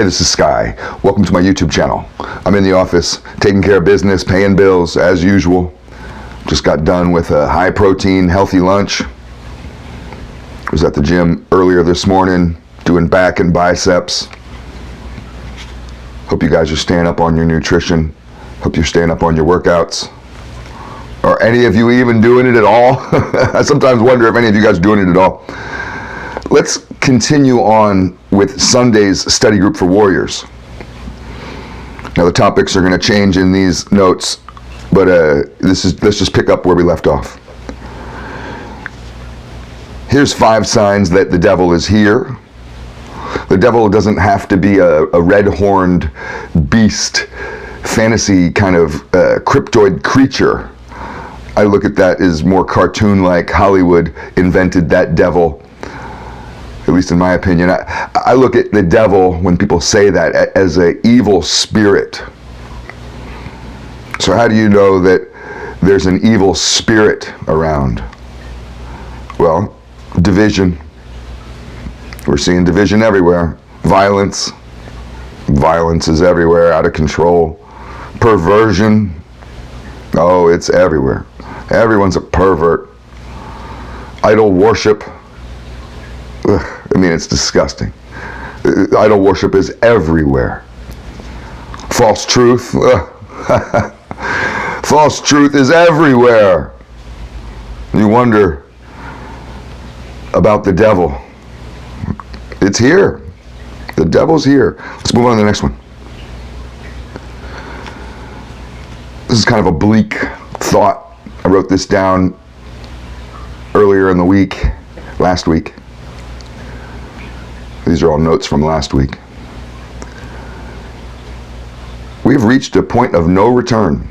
Hey, this is Sky. Welcome to my YouTube channel. I'm in the office, taking care of business, paying bills as usual. Just got done with a high protein, healthy lunch. Was at the gym earlier this morning, doing back and biceps. Hope you guys are staying up on your nutrition. Hope you're staying up on your workouts. Are any of you even doing it at all? I sometimes wonder if any of you guys are doing it at all. Let's continue on with Sunday's study group for warriors. Now the topics are going to change in these notes, but let's just pick up where we left off. Here's 5 signs that the devil is here. The devil doesn't have to be a red-horned beast, fantasy kind of cryptoid creature. I look at that as more cartoon-like. Hollywood invented that devil, at least in my opinion. I look at the devil, when people say that, as an evil spirit. So how do you know that there's an evil spirit around? Well, division. We're seeing division everywhere. Violence. Violence is everywhere, out of control. Perversion. Oh, it's everywhere. Everyone's a pervert. Idol worship. Ugh, I mean, it's disgusting. Idol worship is everywhere. False truth. False truth is everywhere. You wonder about the devil. It's here. The devil's here. Let's move on to the next one. This is kind of a bleak thought. I wrote this down earlier in the week, last week. These are all notes from last week. We've reached a point of no return.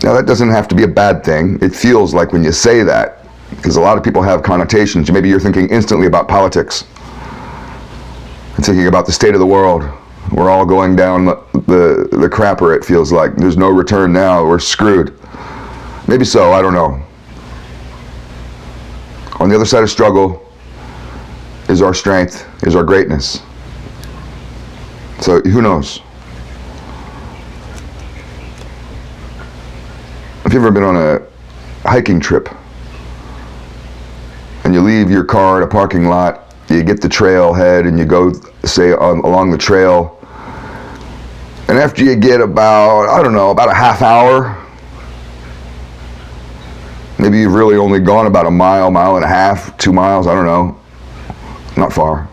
Now that doesn't have to be a bad thing. It feels like when you say that, because a lot of people have connotations. Maybe you're thinking instantly about politics. You're thinking about the state of the world. We're all going down the crapper, it feels like. There's no return now. We're screwed. Maybe so, I don't know. On the other side of struggle is our strength, is our greatness. So who knows? Have you ever been on a hiking trip and you leave your car at a parking lot, you get the trailhead and you go, say, along the trail, and after you get about a half hour, maybe you've really only gone about a mile, mile and a half, 2 miles, I don't know, not far,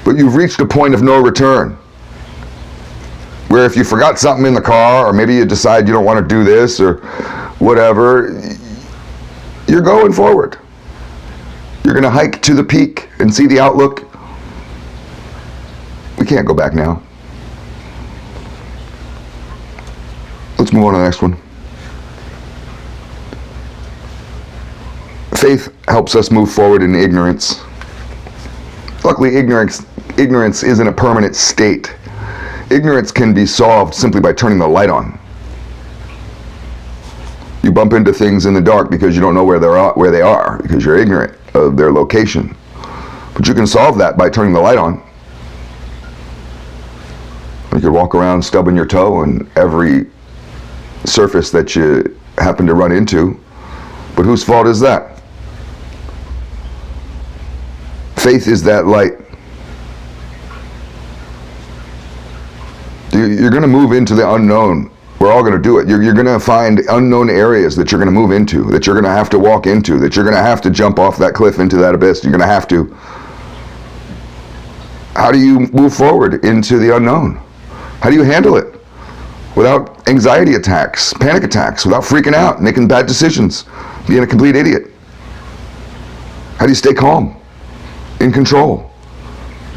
but you've reached a point of no return, where if you forgot something in the car, or maybe you decide you don't want to do this or whatever, you're going forward. You're going to hike to the peak and see the outlook. We can't go back now. Let's move on to the next one. Faith helps us move forward in ignorance. Luckily, ignorance isn't a permanent state. Ignorance can be solved simply by turning the light on. You bump into things in the dark because you don't know where they are, because you're ignorant of their location. But you can solve that by turning the light on. You could walk around stubbing your toe on every surface that you happen to run into. But whose fault is that? Faith is that light. You're going to move into the unknown. We're all going to do it. You're going to find unknown areas that you're going to move into, that you're going to have to walk into, that you're going to have to jump off that cliff into that abyss. You're going to have to. How do you move forward into the unknown? How do you handle it without anxiety attacks, panic attacks, without freaking out, making bad decisions, being a complete idiot? How do you stay calm, in control,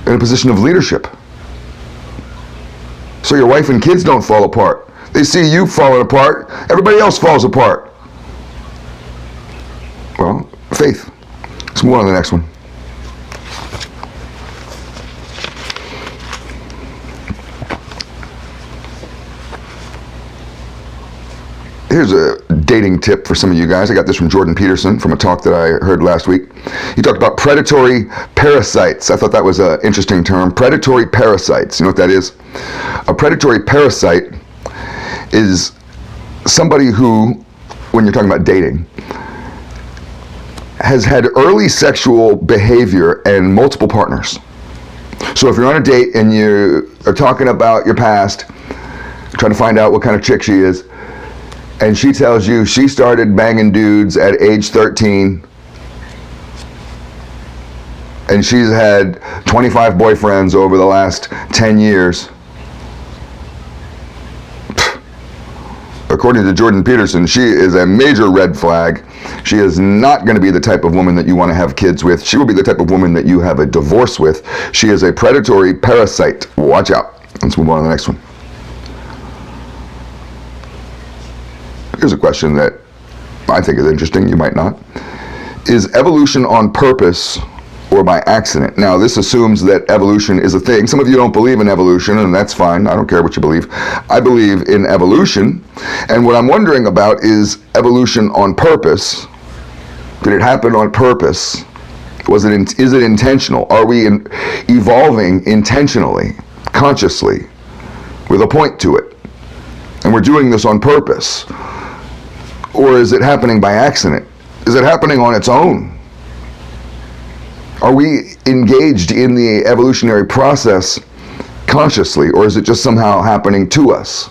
in a position of leadership, so your wife and kids don't fall apart? They see you falling apart, everybody else falls apart. Well, faith. Let's move on to the next one. Here's a dating tip for some of you guys. I got this from Jordan Peterson from a talk that I heard last week. He talked about predatory parasites. I thought that was an interesting term. Predatory parasites. You know what that is? A predatory parasite is somebody who, when you're talking about dating, has had early sexual behavior and multiple partners. So if you're on a date and you are talking about your past, trying to find out what kind of chick she is, and she tells you she started banging dudes at age 13 and she's had 25 boyfriends over the last 10 years. According to Jordan Peterson, she is a major red flag. She is not going to be the type of woman that you want to have kids with. She will be the type of woman that you have a divorce with. She is a predatory parasite. Watch out. Let's move on to the next one. Here's a question that I think is interesting. You might not. Is evolution on purpose or by accident? Now, this assumes that evolution is a thing. Some of you don't believe in evolution, and that's fine. I don't care what you believe. I believe in evolution, and what I'm wondering about is evolution on purpose. Did it happen on purpose? Is it intentional? Are we evolving intentionally, consciously, with a point to it? And we're doing this on purpose? Or is it happening by accident? Is it happening on its own? Are we engaged in the evolutionary process consciously, or is it just somehow happening to us?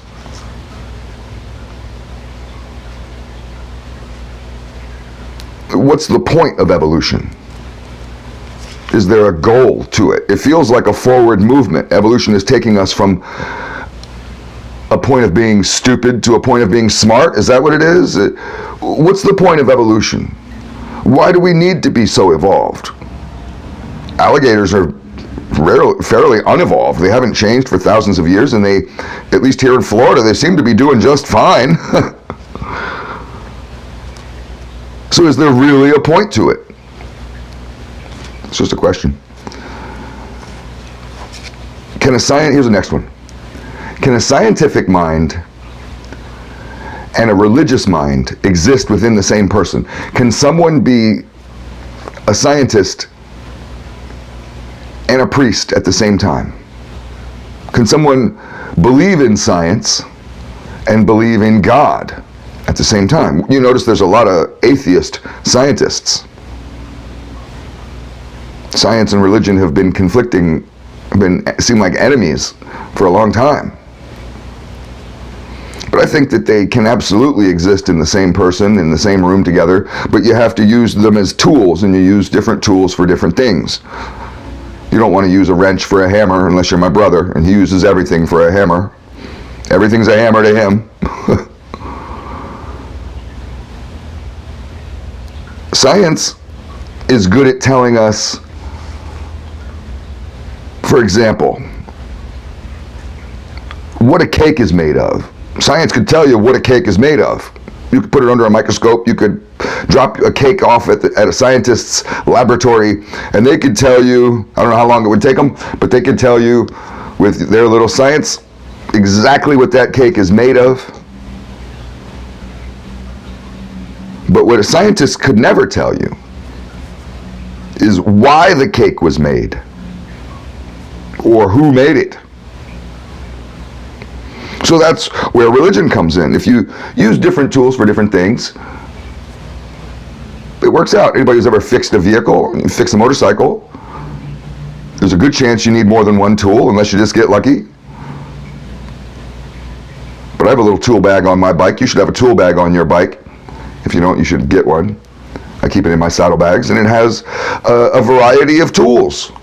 What's the point of evolution? Is there a goal to it? It feels like a forward movement. Evolution is taking us from a point of being stupid to a point of being smart. Is that what it is? What's the point of evolution? Why do we need to be so evolved? Alligators are fairly unevolved. They haven't changed for thousands of years, and they, at least here in Florida, they seem to be doing just fine. So is there really a point to it? It's just a question. Here's the next one. Can a scientific mind and a religious mind exist within the same person? Can someone be a scientist and a priest at the same time? Can someone believe in science and believe in God at the same time? You notice there's a lot of atheist scientists. Science and religion have been conflicting, seem like enemies for a long time. But I think that they can absolutely exist in the same person, in the same room together, but you have to use them as tools, and you use different tools for different things. You don't want to use a wrench for a hammer unless you're my brother, and he uses everything for a hammer. Everything's a hammer to him. Science is good at telling us, for example, what a cake is made of. Science could tell you what a cake is made of. You could put it under a microscope. You could drop a cake off at a scientist's laboratory, and they could tell you, I don't know how long it would take them, but they could tell you with their little science exactly what that cake is made of. But what a scientist could never tell you is why the cake was made or who made it. So that's where religion comes in. If you use different tools for different things, it works out. Anybody who's ever fixed a vehicle, you fix a motorcycle, there's a good chance you need more than one tool unless you just get lucky. But I have a little tool bag on my bike. You should have a tool bag on your bike. If you don't, you should get one. I keep it in my saddlebags, and it has a variety of tools.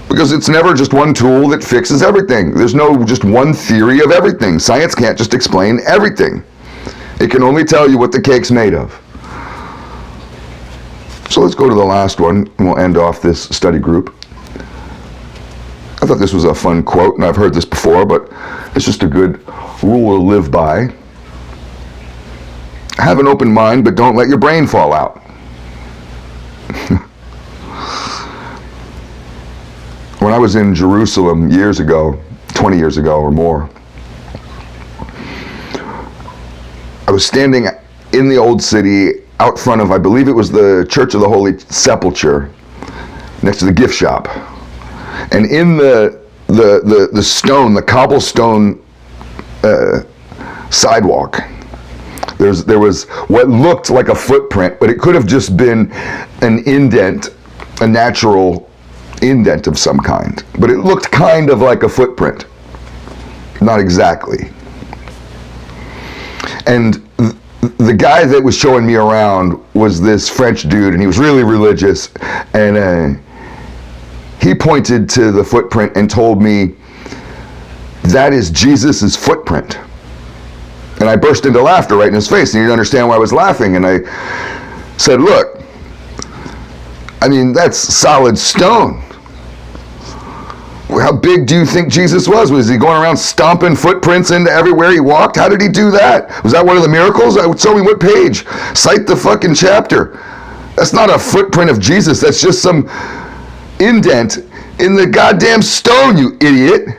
Because it's never just one tool that fixes everything. There's no just one theory of everything. Science can't just explain everything. It can only tell you what the cake's made of. So let's go to the last one, and we'll end off this study group. I thought this was a fun quote, and I've heard this before, but it's just a good rule to live by. Have an open mind, but don't let your brain fall out. When I was in Jerusalem years ago, 20 years ago or more, was standing in the old city out front of, I believe it was the Church of the Holy Sepulchre, next to the gift shop. And in the stone, the cobblestone sidewalk, there was what looked like a footprint, but it could have just been an indent, a natural indent of some kind. But it looked kind of like a footprint. Not exactly. And the guy that was showing me around was this French dude, and he was really religious, and he pointed to the footprint and told me, that is Jesus's footprint. And I burst into laughter right in his face, and he didn't understand why I was laughing, and I said, look, I mean, that's solid stone. How big do you think Jesus was? Was he going around stomping footprints into everywhere he walked? How did he do that? Was that one of the miracles? Show me what page. Cite the fucking chapter. That's not a footprint of Jesus. That's just some indent in the goddamn stone, you idiot.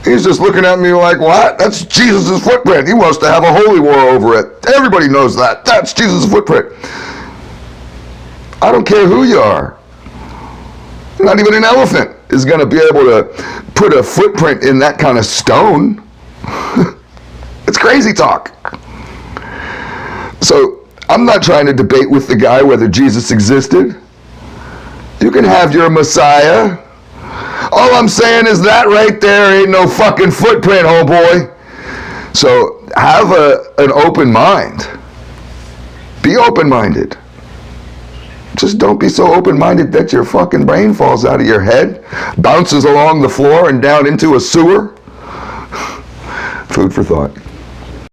He's just looking at me like, what? That's Jesus' footprint. He wants to have a holy war over it. Everybody knows that. That's Jesus' footprint. I don't care who you are. Not even an elephant is going to be able to put a footprint in that kind of stone. It's crazy talk. So I'm not trying to debate with the guy whether Jesus existed. You can have your Messiah. All I'm saying is that right there ain't no fucking footprint, homeboy. So have an open mind. Be open-minded. Just don't be so open-minded that your fucking brain falls out of your head, bounces along the floor and down into a sewer. Food for thought.